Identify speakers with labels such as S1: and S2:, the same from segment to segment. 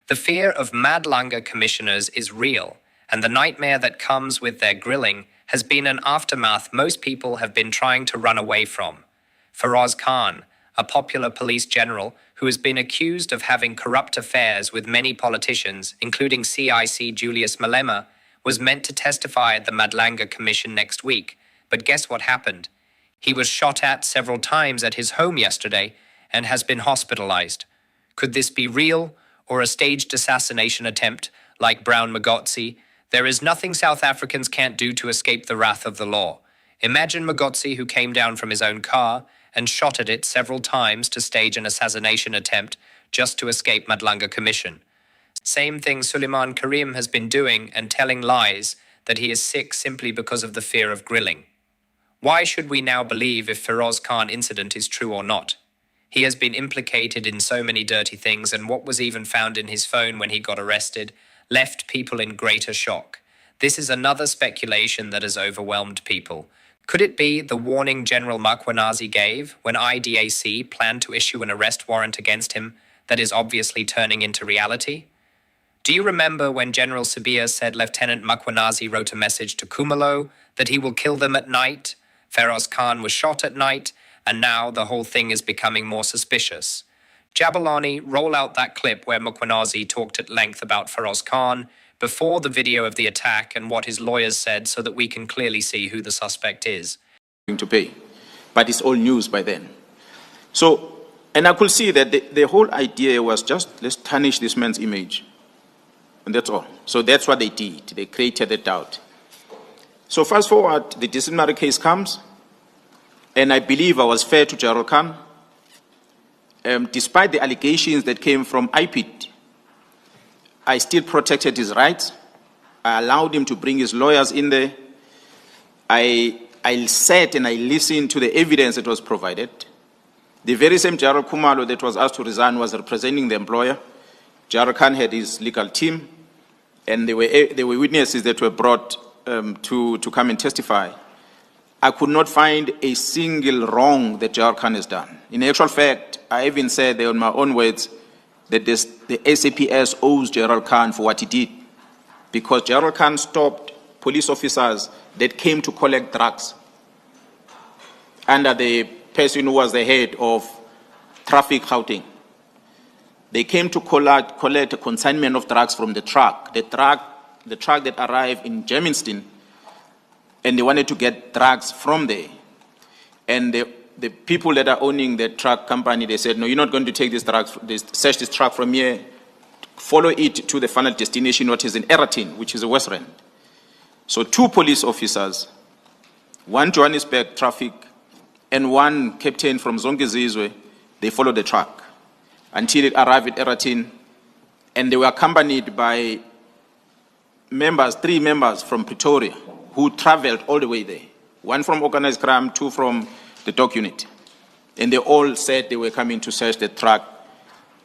S1: The fear of Madlanga commissioners is real, and the nightmare that comes with their grilling has been an aftermath most people have been trying to run away from. Feroz Khan, a popular police general who has been accused of having corrupt affairs with many politicians, including CIC Julius Malema, was meant to testify at the Madlanga Commission next week. But guess what happened? He was shot at several times at his home yesterday and has been hospitalized. Could this be real or a staged assassination attempt like Brown Mkwanazi? There is nothing South Africans can't do to escape the wrath of the law. Imagine Mkwanazi, who came down from his own car and shot at it several times to stage an assassination attempt just to escape Madlanga Commission. Same thing Suleiman Karim has been doing and telling lies that he is sick simply because of the fear of grilling. Why should we now believe if Feroz Khan incident is true or not? He has been implicated in so many dirty things, and what was even found in his phone when he got arrested left people in greater shock. This is another speculation that has overwhelmed people. Could it be the warning General Mkwanazi gave when IDAC planned to issue an arrest warrant against him that is obviously turning into reality? Do you remember when General Sabia said Lieutenant Mkwanazi wrote a message to Kumalo that he will kill them at night? Feroz Khan was shot at night, and now the whole thing is becoming more suspicious. Jabulani, roll out that clip where Mkwanazi talked at length about Feroz Khan before the video of the attack and what his lawyers said so that we can clearly see who the suspect is.
S2: To pay, but it's all news by then. So, and I could see that the whole idea was just, let's tarnish this man's image. And that's all. So that's what they did. They created the doubt. So fast forward, the disciplinary case comes, and I believe I was fair to General Khan. Despite the allegations that came from IPID, I still protected his rights. I allowed him to bring his lawyers in there. I sat and I listened to the evidence that was provided. The very same General Kumalo that was asked to resign was representing the employer. General Khan had his legal team, and there were witnesses that were brought to come and testify. I could not find a single wrong that General Khan has done. In actual fact, I even said there in my own words that the SAPS owes General Khan for what he did, because General Khan stopped police officers that came to collect drugs under the person who was the head of traffic Gauteng. They came to collect a consignment of drugs from the truck that arrived in Germiston, and they wanted to get drugs from there. And the people that are owning the truck company, they said, no, you're not going to take these drugs, search this truck from here, follow it to the final destination, which is in Eratin, which is a West Rand. So 2 police officers, 1 Johannesburg traffic, and 1 captain from Zongezizwe, they followed the truck until it arrived at Eratin, and they were accompanied by 3 members from Pretoria who traveled all the way there. 1 from organized crime, 2 from the dog unit. And they all said they were coming to search the truck,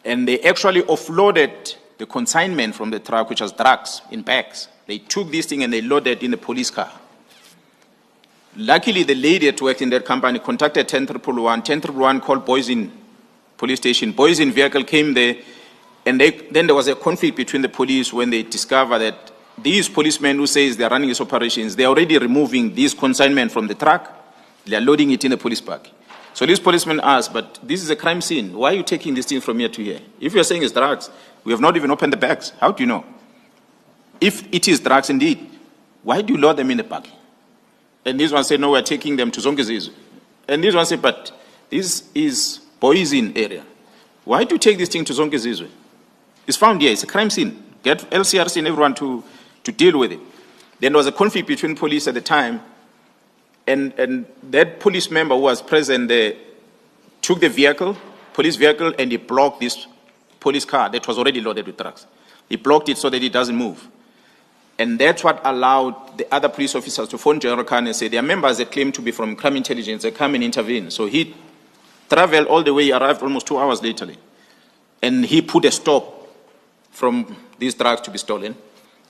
S2: and they actually offloaded the consignment from the truck, which was drugs, in bags. They took this thing and they loaded in the police car. Luckily, the lady that worked in that company contacted 10111. 10111 called Boysen police station. Boysen vehicle came there, and then there was a conflict between the police when they discovered that these policemen who says they're running these operations, they're already removing this consignment from the truck. They're loading it in the police park. So this policeman asked, but this is a crime scene. Why are you taking this thing from here to here? If you're saying it's drugs, we have not even opened the bags. How do you know? If it is drugs indeed, why do you load them in the park? And this one said, no, we're taking them to Zongezizwe. And this one said, but this is Boysen area. Why do you take this thing to Zongezizwe? It's found here. It's a crime scene. Get LCRC and everyone to deal with it. Then there was a conflict between police at the time, and that police member who was present there took the police vehicle, and he blocked this police car that was already loaded with drugs. He blocked it so that it doesn't move. And that's what allowed the other police officers to phone General Khan and say, there are members that claim to be from crime intelligence, they come and intervene. So he traveled all the way, he arrived almost 2 hours later. And he put a stop from these drugs to be stolen.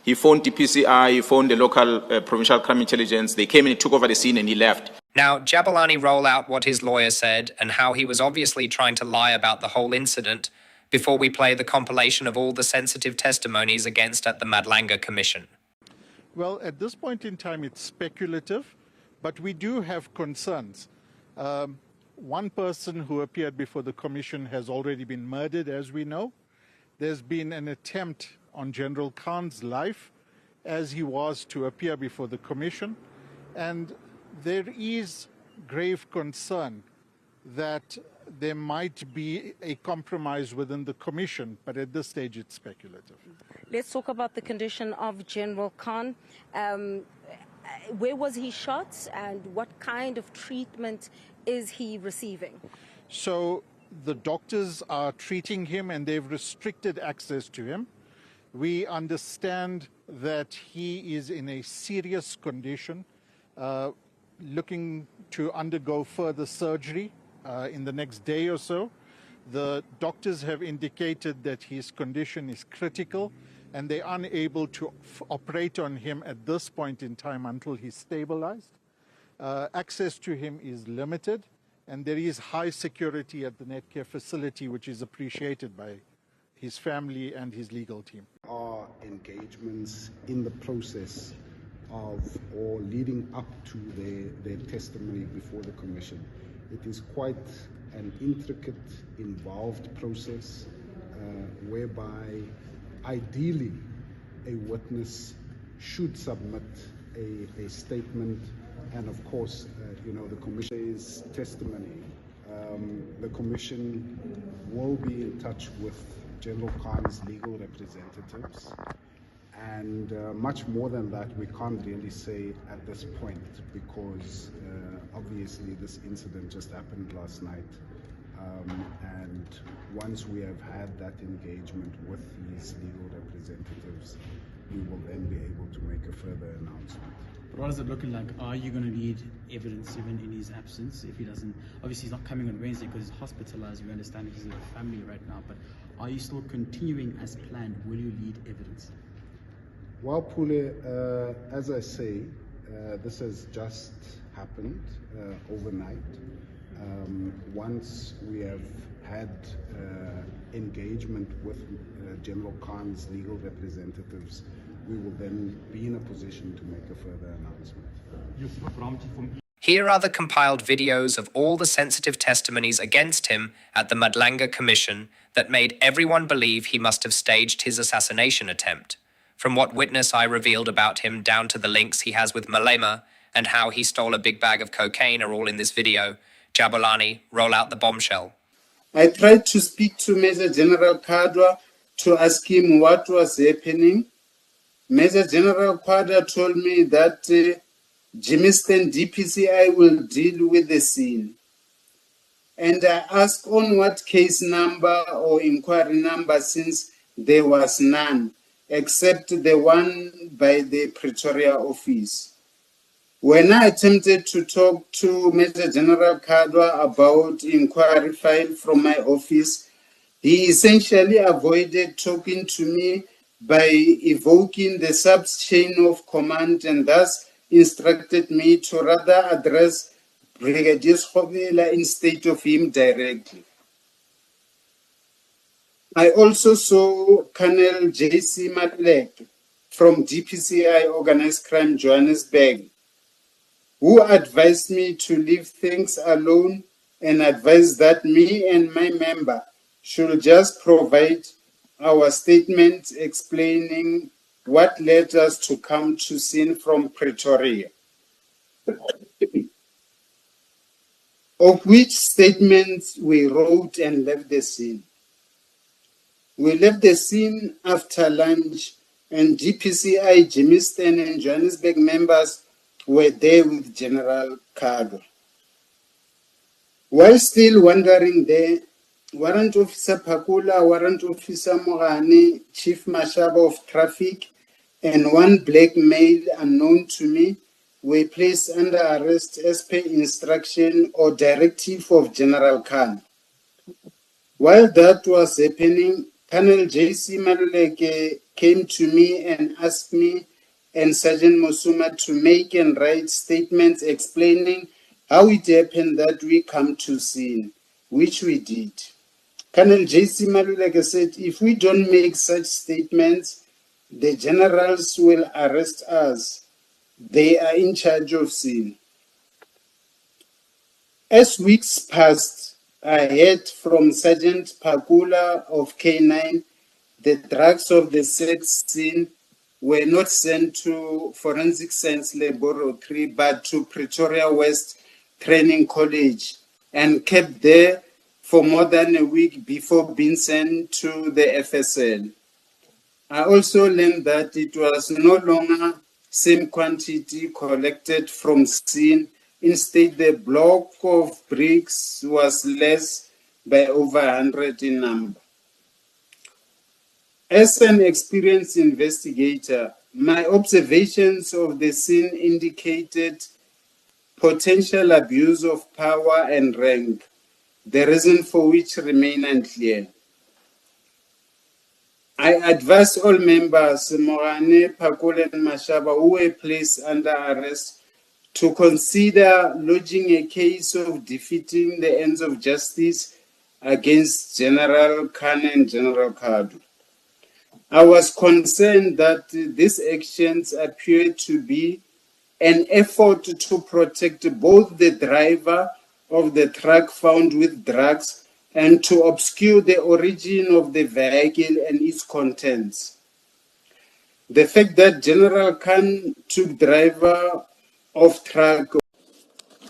S2: He phoned DPCI, he phoned the local provincial crime intelligence. They came and took over the scene and he left.
S1: Now, Jabulani roll out what his lawyer said and how he was obviously trying to lie about the whole incident before we play the compilation of all the sensitive testimonies against at the Madlanga Commission.
S3: Well, at this point in time, it's speculative, but we do have concerns. One person who appeared before the commission has already been murdered, as we know. There's been an attempt on General Khan's life as he was to appear before the commission. And there is grave concern that there might be a compromise within the commission, but at this stage it's speculative.
S4: Let's talk about the condition of General Khan. Where was he shot and what kind of treatment is he receiving?
S3: So the doctors are treating him and they've restricted access to him. We understand that he is in a serious condition, looking to undergo further surgery in the next day or so. The doctors have indicated that his condition is critical and they're unable to operate on him at this point in time until he's stabilized. Access to him is limited and there is high security at the Netcare facility, which is appreciated by his family and his legal team.
S5: Our engagements in the process of or leading up to their testimony before the commission. It is quite an intricate, involved process whereby ideally a witness should submit a statement and of course the commission's testimony. The commission will be in touch with General Khan's legal representatives, and much more than that we can't really say at this point because obviously this incident just happened last night, and once we have had that engagement with his legal representatives, we will then be able to make a further announcement.
S6: But what is it looking like? Are you going to need evidence even in his absence if he doesn't? Obviously he's not coming on Wednesday because he's hospitalized. We understand he's with a family right now, but are you still continuing as planned? Will you need evidence?
S5: Well, Pule, as I say, this has just happened overnight. Once we have had engagement with General Khan's legal representatives, we will then be in a position to make a further announcement.
S1: Here are the compiled videos of all the sensitive testimonies against him at the Madlanga Commission that made everyone believe he must have staged his assassination attempt. From what witness I revealed about him down to the links he has with Malema and how he stole a big bag of cocaine are all in this video. Jabulani, roll out the bombshell.
S7: I tried to speak to Major General Kadwa to ask him what was happening. Major General Kadwa told me that Jimiston DPCI will deal with the scene. And I asked on what case number or inquiry number, since there was none, except the one by the Pretoria office. When I attempted to talk to Major General Kadwa about inquiry file from my office, he essentially avoided talking to me by evoking the sub-chain of command and thus instructed me to rather address Brigadier Schobela instead of him directly. I also saw Colonel J.C. Matlek from DPCI Organized Crime Johannesburg, who advised me to leave things alone and advised that me and my member should just provide our statement explaining what led us to come to scene from Pretoria. Of which statements we wrote and left the scene. We left the scene after lunch and GPCI, Jimiston and Johannesburg members were there with General Kadwa. While still wandering there, Warrant Officer Pakula, Warrant Officer Mogani, Chief Mashaba of Traffic, and one black male unknown to me were placed under arrest as per instruction or directive of General Khan. While that was happening, Colonel J.C. Maluleke came to me and asked me and Sergeant Musuma to make and write statements explaining how it happened that we come to scene, which we did. Colonel J.C. Maluleke said, if we don't make such statements, the generals will arrest us. They are in charge of scene. As weeks passed, I heard from Sergeant Pakula of K9 the drugs of the sex scene were not sent to Forensic Science Laboratory but to Pretoria West Training College and kept there for more than a week before being sent to the FSL. I also learned that it was no longer same quantity collected from scene. Instead, the block of bricks was less by over 100 in number. As an experienced investigator, my observations of the scene indicated potential abuse of power and rank, the reason for which remain unclear. I advise all members, Morane, Pakule, and Mashaba, who were placed under arrest, to consider lodging a case of defeating the ends of justice against General Khan and General Kadu. I was concerned that these actions appear to be an effort to protect both the driver of the truck found with drugs and to obscure the origin of the vehicle and its contents. The fact that General Khan took driver of truck.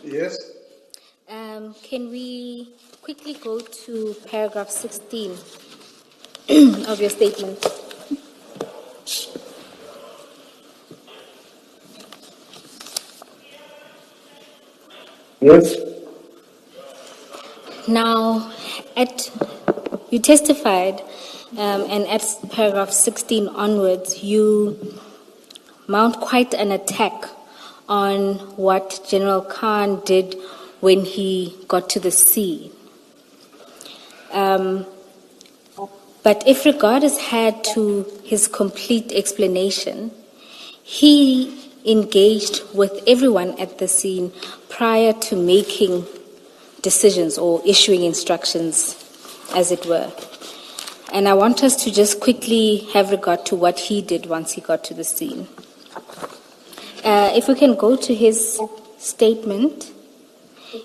S7: Yes.
S4: Can we quickly go to paragraph 16 of your statement?
S7: Yes.
S4: Now, you testified, and at paragraph 16 onwards, you mount quite an attack on what General Khan did when he got to the scene. But if regard is had to his complete explanation, he engaged with everyone at the scene prior to making decisions or issuing instructions, as it were. And I want us to just quickly have regard to what he did once he got to the scene. If we can go to his statement,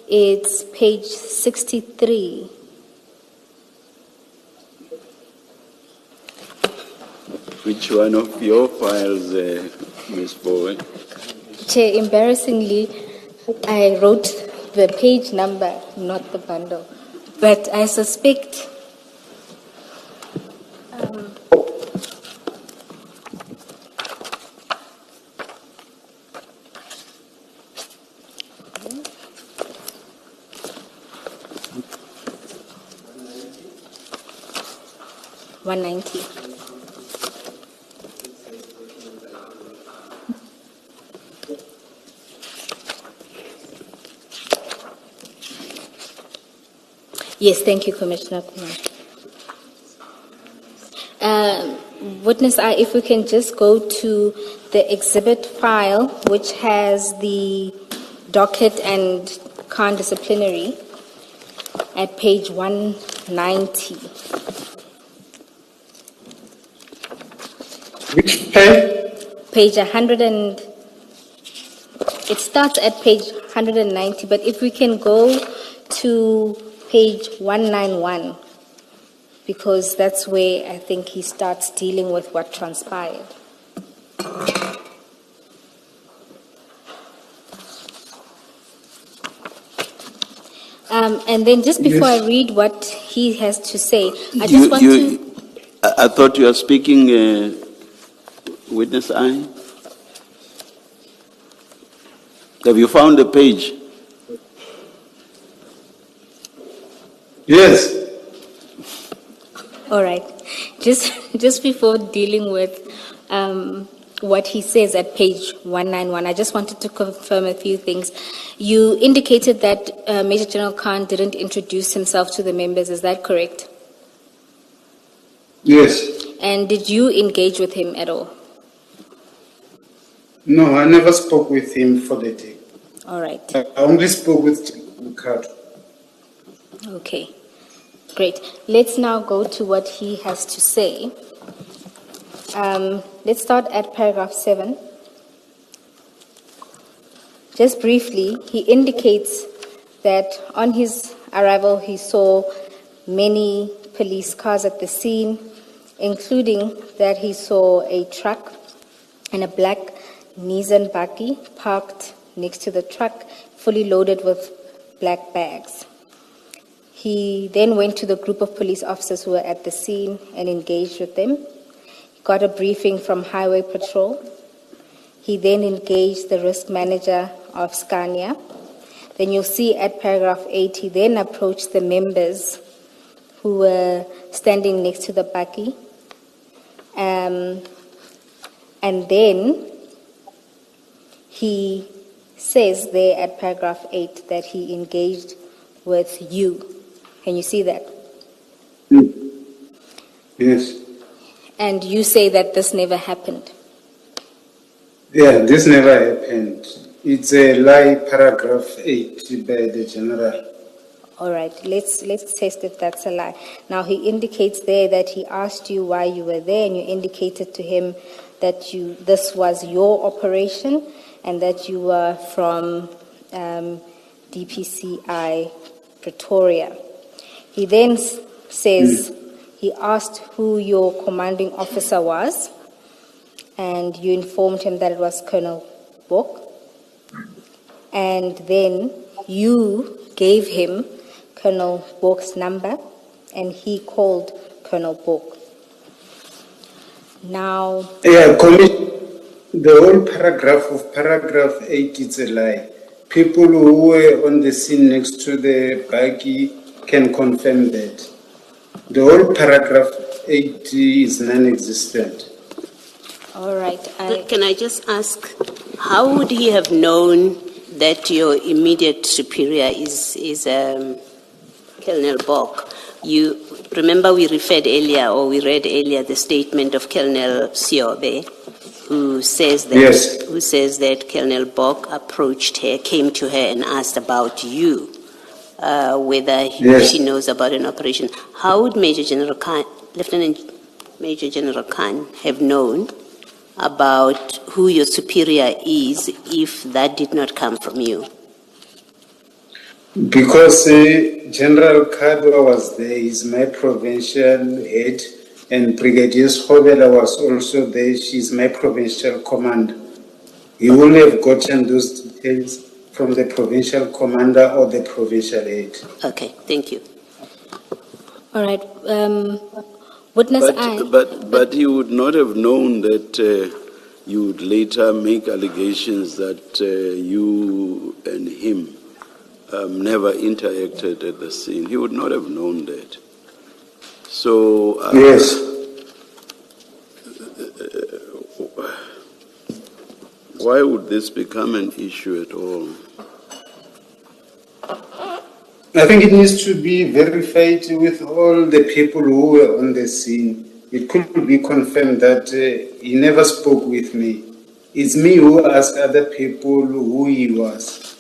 S4: it's page 63.
S8: Which one of your files, Ms. Bowen?
S4: Chair, embarrassingly, I wrote the page number, not the bundle. But I suspect $190. Yes, thank you, Commissioner Kumar. Witness I, if we can just go to the exhibit file, which has the docket and Khan disciplinary at page 190.
S7: Which page?
S4: Page 100 and... It starts at page 190, but if we can go to page 191, because that's where I think he starts dealing with what transpired. And then just before I read what he has to say, I just want to...
S8: I thought you were speaking, witness I. Have you found the page?
S7: Yes.
S4: All right. Just before dealing with what he says at page 191, I just wanted to confirm a few things. You indicated that Major General Khan didn't introduce himself to the members. Is that correct?
S7: Yes.
S4: And did you engage with him at all?
S7: No, I never spoke with him for the day.
S4: All right.
S7: I only spoke with Ricardo.
S4: Okay. Great. Let's now go to what he has to say. Let's start at paragraph 7. Just briefly, he indicates that on his arrival he saw many police cars at the scene, including that he saw a truck and a black Nissan buggy parked next to the truck, fully loaded with black bags. He then went to the group of police officers who were at the scene and engaged with them. He got a briefing from Highway Patrol. He then engaged the risk manager of Scania. Then you'll see at paragraph 8, he then approached the members who were standing next to the buggy. And then he says there at paragraph 8 that he engaged with you. Can you see that?
S7: Yes.
S4: And you say that this never happened.
S7: Yeah, this never happened. It's a lie, paragraph 8 by the general.
S4: All right, let's test if that's a lie. Now he indicates there that he asked you why you were there, and you indicated to him that this was your operation and that you were from DPCI Pretoria. He then says he asked who your commanding officer was, and you informed him that it was Colonel Bok. And then you gave him Colonel Bok's number, and he called Colonel Bok. Now...
S7: Yeah, the whole paragraph of paragraph 8 is a lie. People who were on the scene next to the buggy can confirm that. The whole paragraph 8 is non-existent.
S4: All right.
S9: Can I just ask, how would he have known that your immediate superior is Colonel Bok? You remember we read earlier the statement of Colonel Siobe, who says that Colonel Bok approached her, came to her and asked about you, whether she knows about an operation. How would Lieutenant Major General Khan have known about who your superior is if that did not come from you?
S7: Because General Kadwa was there, he's my provincial head, and Brigadier Schobela was also there, she's my provincial commander. He would have gotten those details from the provincial commander or the provincial head.
S9: Okay, thank you.
S4: All right. Witness
S8: But he would not have known that you would later make allegations that you and him never interacted at the scene. He would not have known that. So
S7: yes.
S8: Why would this become an issue at all?
S7: I think it needs to be verified with all the people who were on the scene. It could be confirmed that he never spoke with me. It's me who asked other people who he was.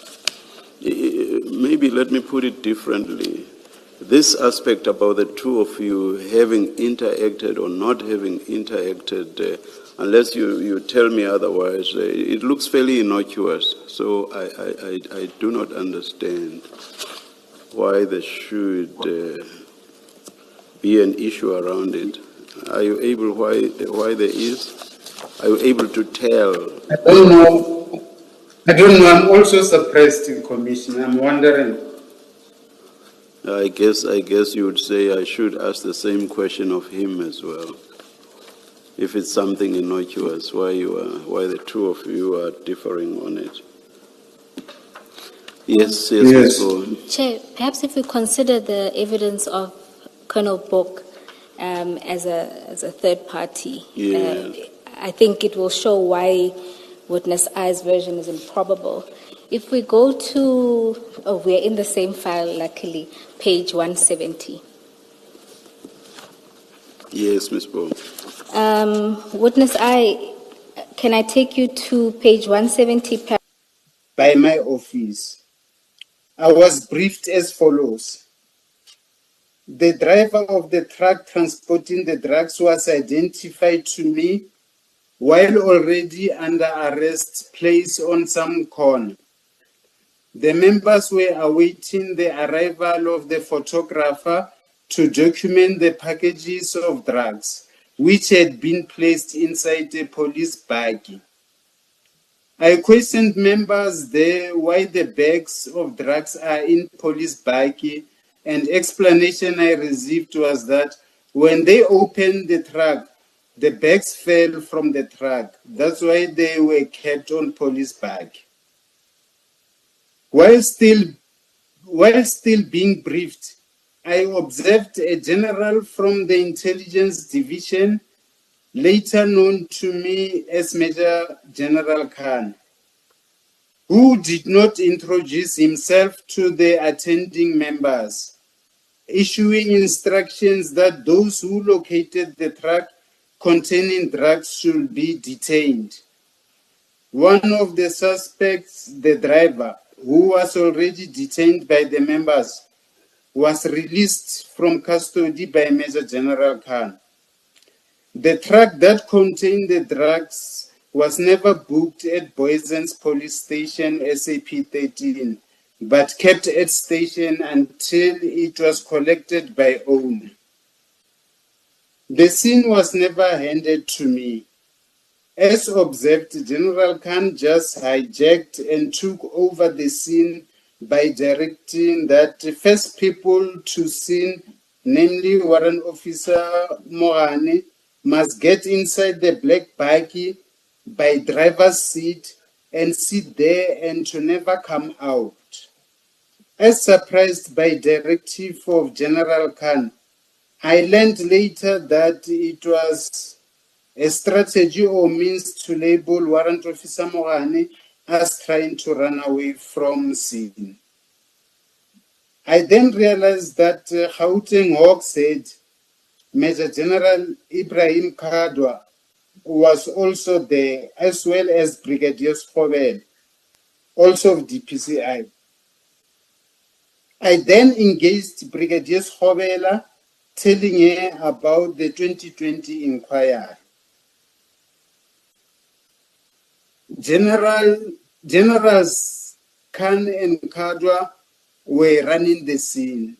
S8: Maybe let me put it differently. This aspect about the two of you having interacted or not having interacted, unless you tell me otherwise, it looks fairly innocuous. So I do not understand why there should be an issue around it. Are you able, why there is? Are you able to tell?
S7: I don't know. I'm also surprised, Commissioner. I'm wondering.
S8: I guess you would say I should ask the same question of him as well. If it's something innocuous, why the two of you are differing on it. Yes.
S4: Chair, perhaps if we consider the evidence of Colonel Bok as a third party, I think it will show why Witness I's version is improbable. If we go to, we're in the same file, luckily, page 170.
S8: Yes, Ms. Bo.
S4: Witness I, can I take you to page 170?
S7: By my office. I was briefed as follows. The driver of the truck transporting the drugs was identified to me while already under arrest, placed on some corner. The members were awaiting the arrival of the photographer to document the packages of drugs, which had been placed inside a police bag. I questioned members there why the bags of drugs are in police bag, and explanation I received was that when they opened the truck, the bags fell from the truck. That's why they were kept on police bag. While still being briefed, I observed a general from the intelligence division, later known to me as Major General Khan, who did not introduce himself to the attending members, issuing instructions that those who located the truck containing drugs should be detained. One of the suspects, the driver, who was already detained by the members, was released from custody by Major General Khan. The truck that contained the drugs was never booked at Boysen's police station SAP 13, but kept at station until it was collected by owner. The scene was never handed to me. As observed, General Khan just hijacked and took over the scene by directing that the first people to scene, namely Warrant Officer Mohane, must get inside the black buggy by driver's seat and sit there and to never come out. As surprised by directive of General Khan, I learned later that it was a strategy or means to label Warrant Officer Mohane as trying to run away from scene. I then realized that Gauteng Hawk said Major General Ibrahim Kadwa was also there, as well as Brigadier Schobel, also of DPCI. I then engaged Brigadier Schobela, telling her about the 2020 inquiry. Generals Khan and Kadwa were running the scene,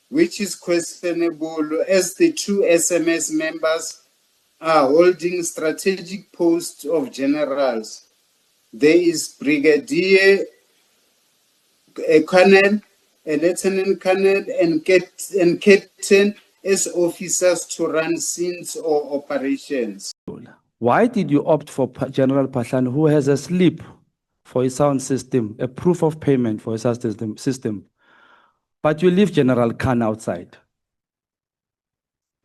S7: which is questionable as the two SMS members are holding strategic posts of generals. There is Brigadier, a colonel, a lieutenant colonel, and captain as officers to run scenes or operations.
S10: Why did you opt for General Pashan, who has a slip for his sound system, a proof of payment for his sound system, but you leave General Khan outside?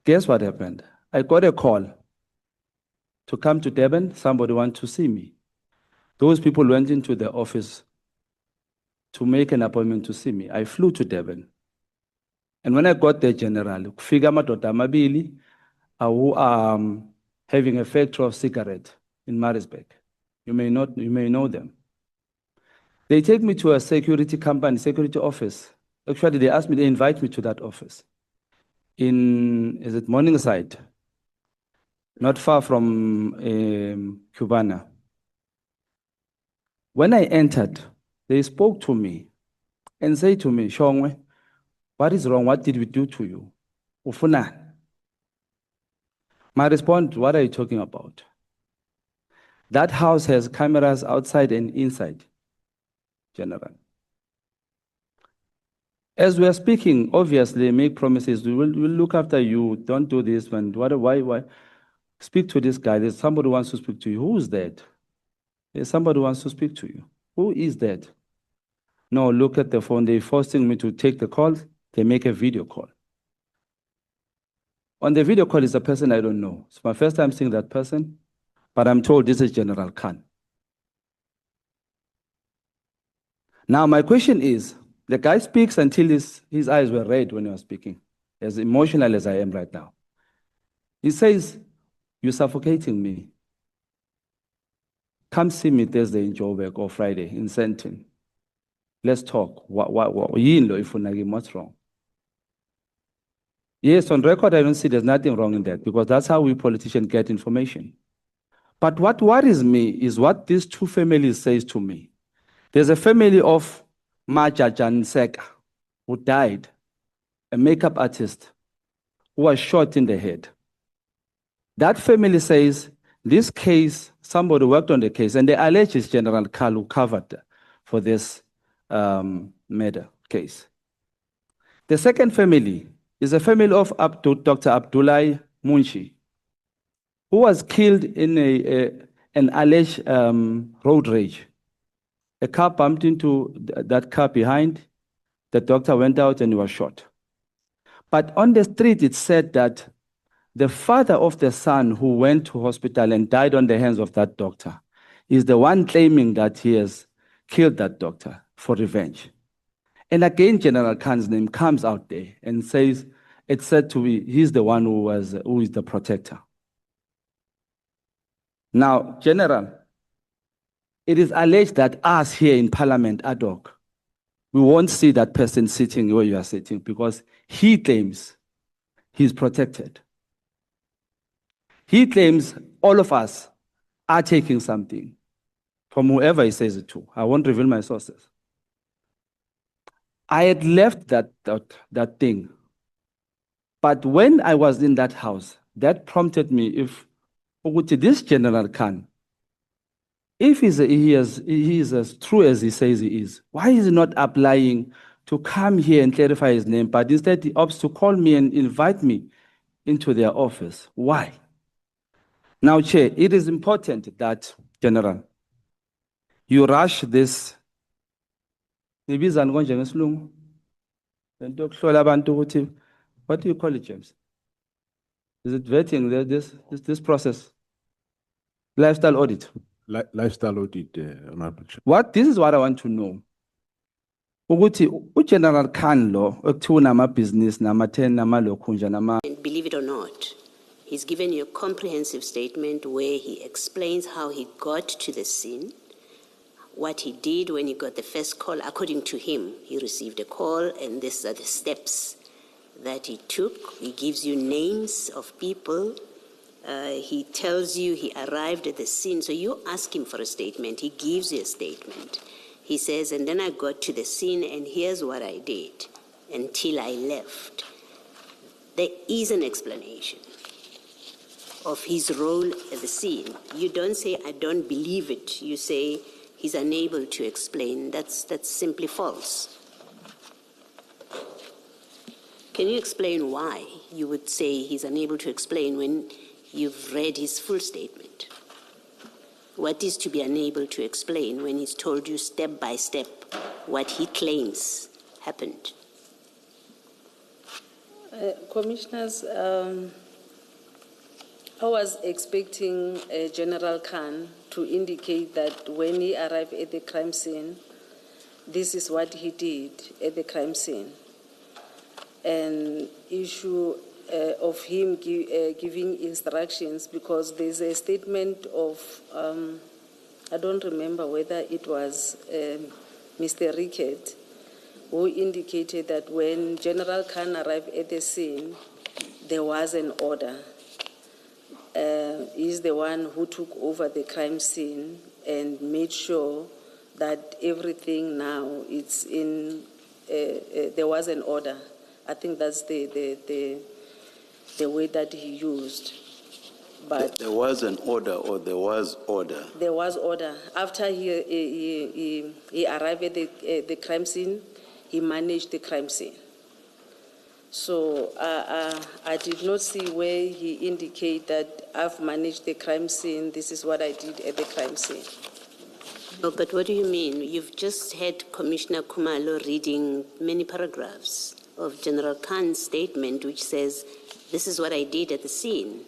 S10: Guess what happened? I got a call to come to Durban. Somebody wanted to see me. Those people went into the office to make an appointment to see me. I flew to Durban. And when I got there, General, figure madoda amabili who are having a factory of cigarette in Maritzburg. You may know them. They take me to a security company, security office. Actually, they invite me to that office. Is it Morningside? Not far from Cubana. When I entered, they spoke to me and said to me, Shongwe, what is wrong? What did we do to you? Ufuna. My response, what are you talking about? That house has cameras outside and inside, General. As we are speaking, obviously, make promises. We'll look after you. Don't do this. And why? Speak to this guy. There's somebody who wants to speak to you. Who is that? There's somebody who wants to speak to you. Who is that? No, look at the phone. They're forcing me to take the call. They make a video call. On the video call is a person I don't know. It's my first time seeing that person, but I'm told this is General Khan. Now, my question is, the guy speaks until his eyes were red when he was speaking, as emotional as I am right now. He says, you're suffocating me. Come see me Thursday in Joburg or Friday in Sentin. Let's talk. What's wrong? Yes, on record, I don't see there's nothing wrong in that because that's how we politicians get information. But what worries me is what these two families says to me. There's a family of Major General who died, a makeup artist who was shot in the head. That family says this case, somebody worked on the case, and they allege it's General Khan who covered for this murder case. The second family is a family of Dr. Abdullahi Munshi, who was killed in an alleged road rage. A car bumped into that car behind. The doctor went out and he was shot. But on the street, it said that the father of the son who went to hospital and died on the hands of that doctor is the one claiming that he has killed that doctor for revenge. And again, General Khan's name comes out there and says, it's said to be, he's the one who is the protector. Now, General, it is alleged that us here in Parliament, ad hoc, we won't see that person sitting where you are sitting because he claims he's protected. He claims all of us are taking something from whoever he says it to. I won't reveal my sources. I had left that thing. But when I was in that house, that prompted me, if this General Khan, if he is as true as he says he is, why is he not applying to come here and clarify his name, but instead he opts to call me and invite me into their office? Why? Now, Chair, it is important that, General, you rush this. What do you call it, James? Is it vetting, this process? Lifestyle audit.
S11: Lifestyle audit, Honorable Chair.
S10: This is what I want to know. General Khan law, business,
S9: And believe it or not, he's given you a comprehensive statement where he explains how he got to the scene, what he did when he got the first call. According to him, he received a call, and these are the steps that he took. He gives you names of people. He tells you he arrived at the scene. So you ask him for a statement. He gives you a statement. He says, and then I got to the scene, and here's what I did until I left. There is an explanation of his role at the scene. You don't say, I don't believe it. You say, he's unable to explain. That's simply false. Can you explain why you would say he's unable to explain when you've read his full statement? What is to be unable to explain when he's told you step by step what he claims happened?
S12: Commissioners, I was expecting General Khan to indicate that when he arrived at the crime scene, this is what he did at the crime scene. An issue of him giving instructions, because there's a statement of, I don't remember whether it was Mr. Rickett, who indicated that when General Khan arrived at the scene, there was an order. He's the one who took over the crime scene and made sure that everything now it's in, there was an order. I think that's the way that he used. But
S8: there was an order, or there was order? There
S12: was order. After he arrived at the crime scene, he managed the crime scene. So I did not see where he indicated that I've managed the crime scene, this is what I did at the crime scene.
S9: No, but what do you mean? You've just had Commissioner Khumalo reading many paragraphs of General Khan's statement, which says, this is what I did at the scene.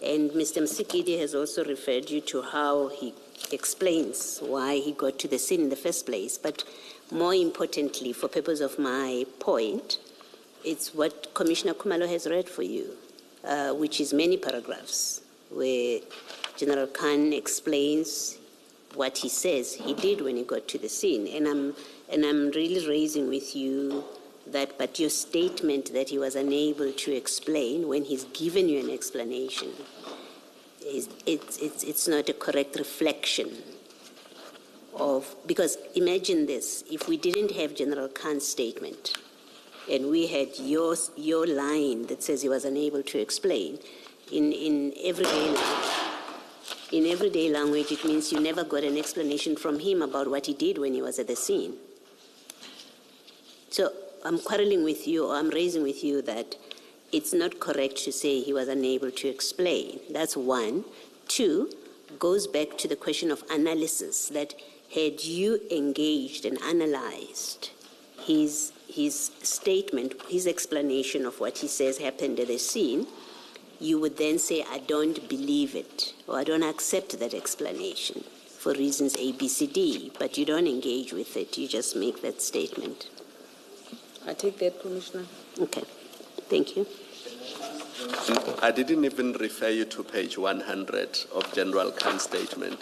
S9: And Mr. Msikidi has also referred you to how he explains why he got to the scene in the first place. But more importantly, for purpose of my point, it's what Commissioner Khumalo has read for you, which is many paragraphs, where General Khan explains what he says he did when he got to the scene. And I'm really raising with you that, but your statement that he was unable to explain when he's given you an explanation, it's not a correct reflection of, because imagine this, if we didn't have General Khan's statement and we had your line that says he was unable to explain, in everyday language, it means you never got an explanation from him about what he did when he was at the scene. So I'm quarreling with you, or I'm raising with you that it's not correct to say he was unable to explain. That's one. Two, goes back to the question of analysis, that had you engaged and analyzed his statement, his explanation of what he says happened at the scene, you would then say, I don't believe it, or I don't accept that explanation for reasons A, B, C, D, but you don't engage with it, you just make that statement.
S12: I take that, Commissioner.
S9: Okay, thank you.
S8: I didn't even refer you to page 100 of General Khan's statement.